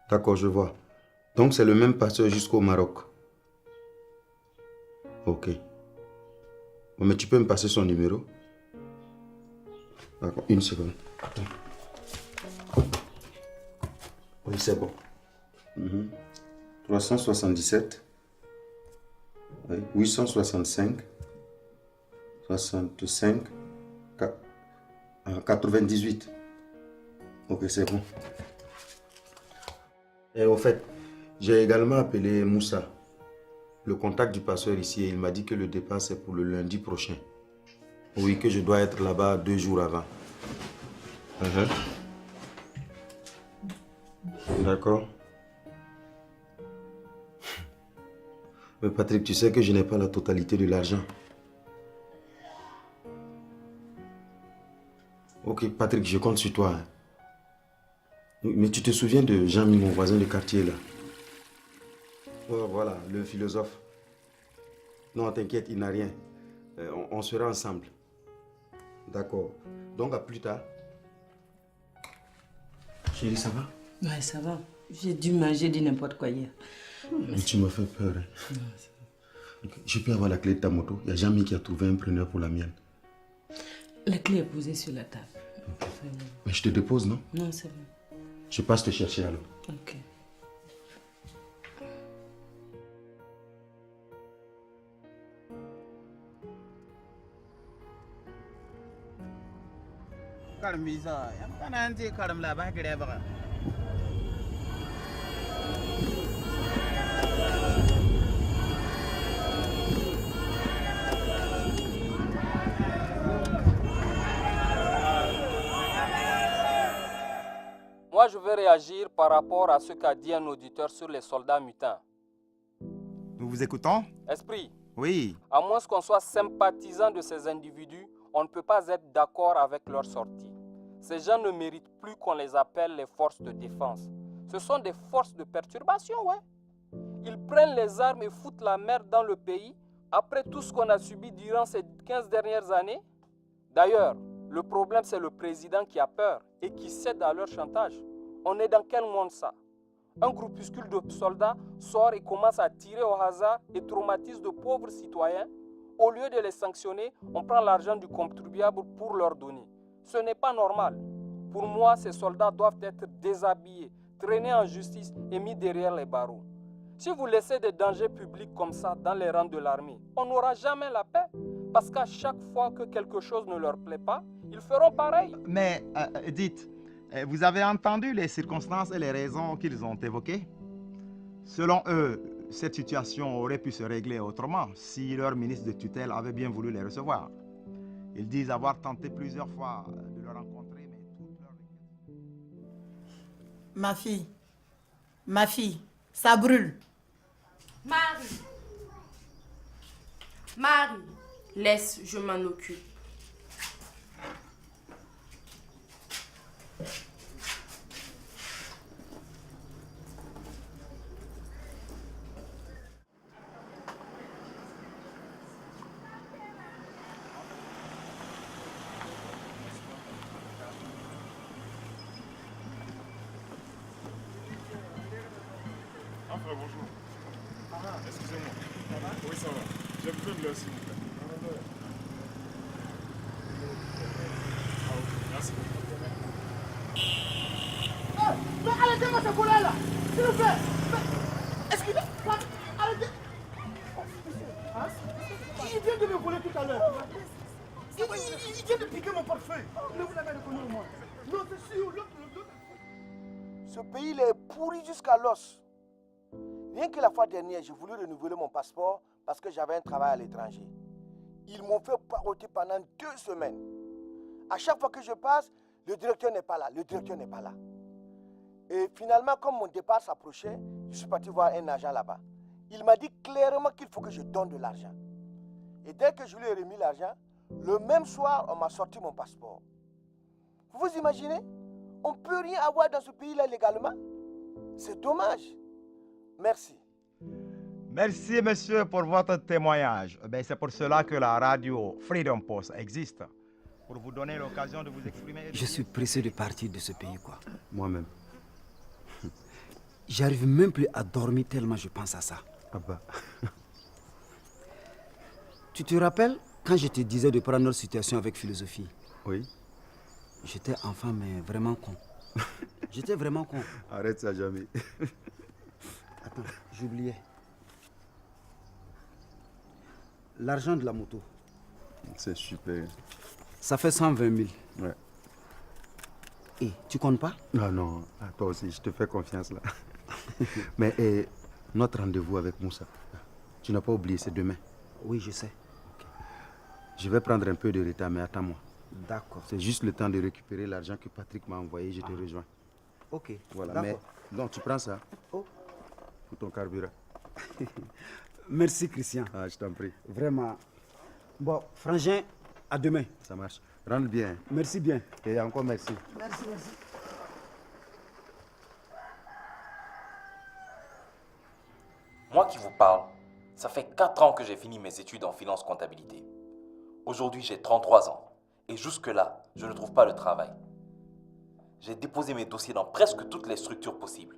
D'accord, je vois. Donc c'est le même passeur jusqu'au Maroc. Ok. Bon, mais tu peux me passer son numéro? D'accord, une seconde. Attends. Oui, c'est bon. 377. Oui, 865. 65. 98. Ok, c'est bon. Et au fait, j'ai également appelé Moussa, le contact du passeur ici, et il m'a dit que le départ c'est pour le lundi prochain. Oui, que je dois être là-bas 2 jours avant. D'accord. Mais Patrick, tu sais que je n'ai pas la totalité de l'argent. Ok, Patrick, je compte sur toi. Hein. Mais tu te souviens de Jean-Mi, mon voisin de quartier là? Oh, voilà, le philosophe. Non, t'inquiète, il n'a rien. On sera ensemble. D'accord. Donc à plus tard. Chérie, ça va? Ouais, ça va. J'ai dû manger du n'importe quoi hier. Mais tu m'as fait peur. Hein. Ouais, okay. Je peux avoir la clé de ta moto? Il y a Jean-Mi qui a trouvé un preneur pour la mienne. La clé est posée sur la table. Okay. Mais je te dépose, non? Non, c'est bon. Je passe te chercher alors. Ok. Moi, je vais réagir par rapport à ce qu'a dit un auditeur sur les soldats mutins. Nous vous écoutons? Esprit. Oui. À moins qu'on soit sympathisant de ces individus, on ne peut pas être d'accord avec leur sortie. Ces gens ne méritent plus qu'on les appelle les forces de défense. Ce sont des forces de perturbation, ouais. Ils prennent les armes et foutent la merde dans le pays après tout ce qu'on a subi durant ces 15 dernières années. D'ailleurs, le problème c'est le président qui a peur et qui cède à leur chantage. On est dans quel monde ça? Un groupuscule de soldats sort et commence à tirer au hasard et traumatise de pauvres citoyens. Au lieu de les sanctionner, on prend l'argent du contribuable pour leur donner. Ce n'est pas normal. Pour moi, ces soldats doivent être déshabillés, traînés en justice et mis derrière les barreaux. Si vous laissez des dangers publics comme ça dans les rangs de l'armée, on n'aura jamais la paix. Parce qu'à chaque fois que quelque chose ne leur plaît pas, ils feront pareil. Mais, dites, vous avez entendu les circonstances et les raisons qu'ils ont évoquées? Selon eux, cette situation aurait pu se régler autrement si leur ministre de tutelle avait bien voulu les recevoir. Ils disent avoir tenté plusieurs fois de le rencontrer, mais toutes leurs requêtes... Ma fille, ça brûle. Marie, laisse, je m'en occupe. Bonjour. Excusez-moi. Ça va? Oui, ça va. J'ai besoin de l'heure, s'il vous plaît. Ah, ok. Merci. Mais arrêtez-moi ce poulet-là, s'il vous plaît. Excusez-moi. Arrêtez. Il vient de me voler tout à l'heure. Il vient de piquer mon portefeuille. Mais vous l'avez reconnu au moins. Non, c'est sûr. Ce pays il est pourri jusqu'à l'os. Rien que la fois dernière, j'ai voulu renouveler mon passeport parce que j'avais un travail à l'étranger. Ils m'ont fait paroter pendant 2 semaines. À chaque fois que je passe, le directeur n'est pas là, Et finalement, comme mon départ s'approchait, je suis parti voir un agent là-bas. Il m'a dit clairement qu'il faut que je donne de l'argent. Et dès que je lui ai remis l'argent, le même soir, on m'a sorti mon passeport. Vous vous imaginez? On ne peut rien avoir dans ce pays-là légalement. C'est dommage. Merci. Merci, monsieur, pour votre témoignage. C'est pour cela que la radio Freedom Post existe. Pour vous donner l'occasion de vous exprimer. Je suis pressé de partir de ce pays, quoi. Moi-même. J'arrive même plus à dormir tellement je pense à ça. Ah bah. Tu te rappelles quand je te disais de prendre notre situation avec philosophie? Oui. J'étais enfant mais vraiment con. J'étais vraiment con. Arrête ça jamais. Attends, j'oubliais. L'argent de la moto. C'est super. Ça fait 120 000. Ouais. Et tu comptes pas? Ah non, à toi aussi, je te fais confiance là. Mais notre rendez-vous avec Moussa, tu n'as pas oublié, c'est demain. Oui, je sais. Je vais prendre un peu de retard, mais attends-moi. D'accord. C'est juste le temps de récupérer l'argent que Patrick m'a envoyé, je te rejoins. Ok. Voilà, mais donc tu prends ça Oh. pour ton carburant. Merci Christian. Ah, je t'en prie. Vraiment. Bon, frangin, à demain. Ça marche. Rentre bien. Merci bien. Et encore merci. Merci, merci. Moi qui vous parle, ça fait 4 ans que j'ai fini mes études en finance comptabilité. Aujourd'hui, j'ai 33 ans et jusque-là, je ne trouve pas de travail. J'ai déposé mes dossiers dans presque toutes les structures possibles,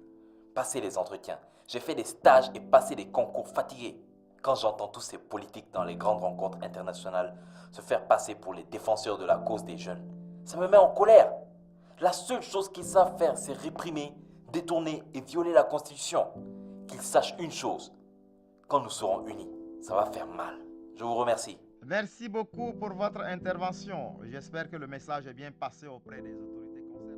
passé les entretiens, j'ai fait des stages et passé des concours fatigués. Quand j'entends tous ces politiques dans les grandes rencontres internationales se faire passer pour les défenseurs de la cause des jeunes, ça me met en colère. La seule chose qu'ils savent faire, c'est réprimer, détourner et violer la Constitution. Qu'ils sachent une chose, quand nous serons unis, ça va faire mal. Je vous remercie. Merci beaucoup pour votre intervention. J'espère que le message est bien passé auprès des autorités concernées.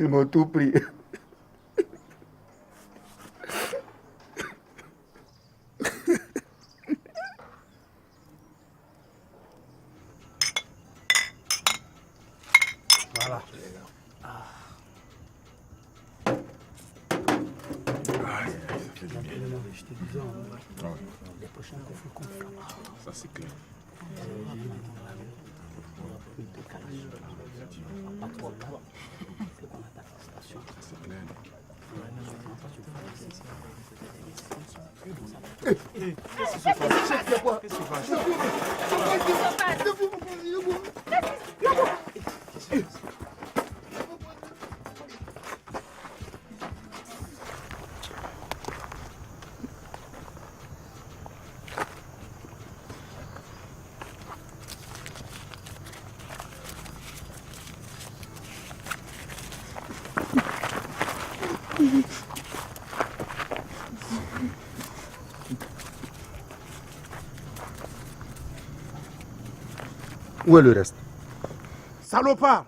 Ils m'ont tout pris. Voilà. Je te disais, les prochains coups, il faut qu'on fasse. Ça, c'est clair. Pas trop tard. Il faut qu'on attaque la station. Ça, c'est clair. Qu'est-ce qui se passe? Qu'est-ce qui se passe? Où est le reste? Salopard!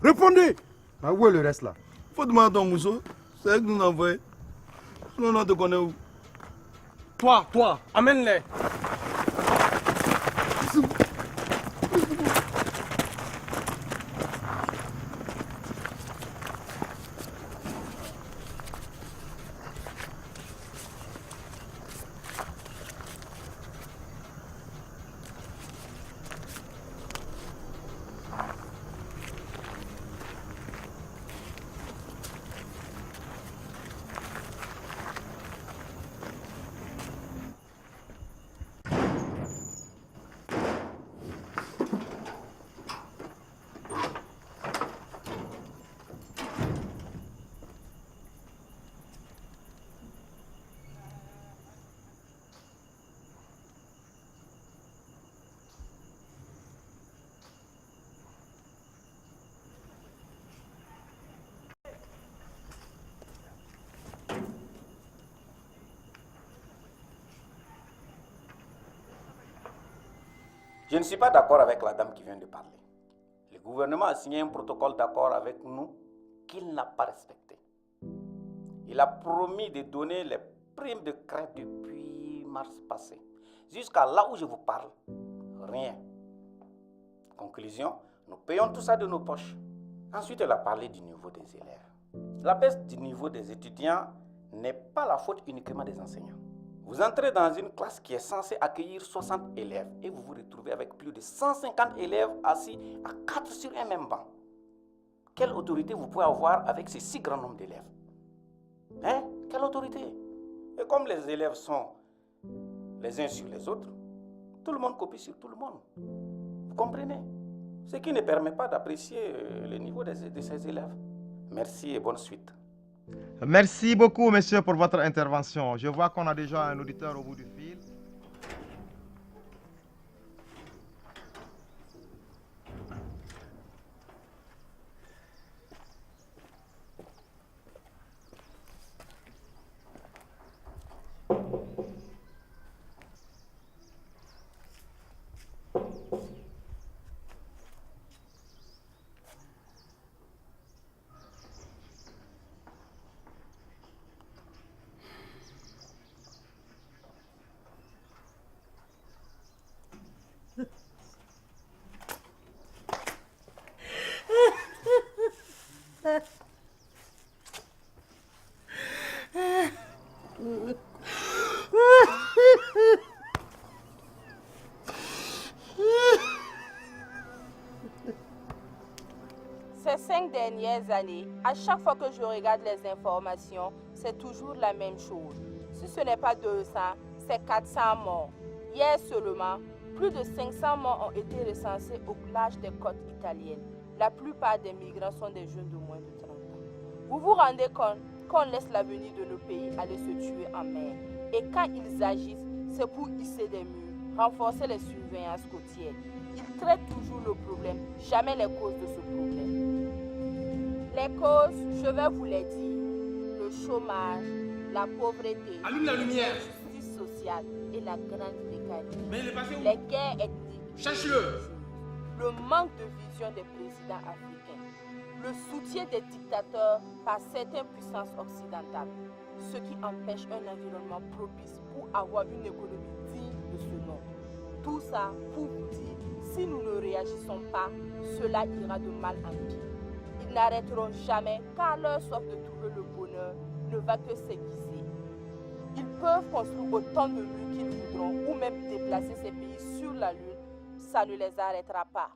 Répondez! Ah, où est le reste là? Faut demander à ton mousseau. C'est elle qui nous a envoyé. Sinon, on te connaît où? Toi, amène-les. Je ne suis pas d'accord avec la dame qui vient de parler. Le gouvernement a signé un protocole d'accord avec nous qu'il n'a pas respecté. Il a promis de donner les primes de crête depuis mars passé. Jusqu'à là où je vous parle, rien. Conclusion, nous payons tout ça de nos poches. Ensuite, elle a parlé du niveau des élèves. La baisse du niveau des étudiants n'est pas la faute uniquement des enseignants. Vous entrez dans une classe qui est censée accueillir 60 élèves et vous vous retrouvez avec plus de 150 élèves assis à 4 sur un même banc. Quelle autorité vous pouvez avoir avec ces si grands nombres d'élèves? Hein? Quelle autorité? Et comme les élèves sont les uns sur les autres, tout le monde copie sur tout le monde. Vous comprenez? Ce qui ne permet pas d'apprécier le niveau de ces élèves. Merci et bonne suite. Merci beaucoup, monsieur, pour votre intervention. Je vois qu'on a déjà un auditeur au bout du fil. Ces 5 dernières années, à chaque fois que je regarde les informations, c'est toujours la même chose. Si ce n'est pas 200, c'est 400 morts. Hier seulement, plus de 500 morts ont été recensés au large des côtes italiennes. La plupart des migrants sont des jeunes de moins de 30 ans. Vous vous rendez compte qu'on laisse l'avenir de nos pays aller se tuer en mer. Et quand ils agissent, c'est pour hisser des murs, renforcer les surveillances côtières. Ils traitent toujours le problème, jamais les causes de ce problème. Les causes, je vais vous les dire. Le chômage, la pauvreté, Allume la lumière. l'injustice sociale et la grande précarité. Mais il est passé où? Les guerres ethniques. Cherche-le. Le manque de vision des présidents africains. Le soutien des dictateurs par certaines puissances occidentales. Ce qui empêche un environnement propice pour avoir une économie digne de ce nom. Tout ça pour vous dire, si nous ne réagissons pas, cela ira de mal en pire. Ils n'arrêteront jamais car leur soif de trouver le bonheur ne va que s'aiguiser. Ils peuvent construire autant de murs qu'ils voudront ou même déplacer ces pays sur la Lune, ça ne les arrêtera pas.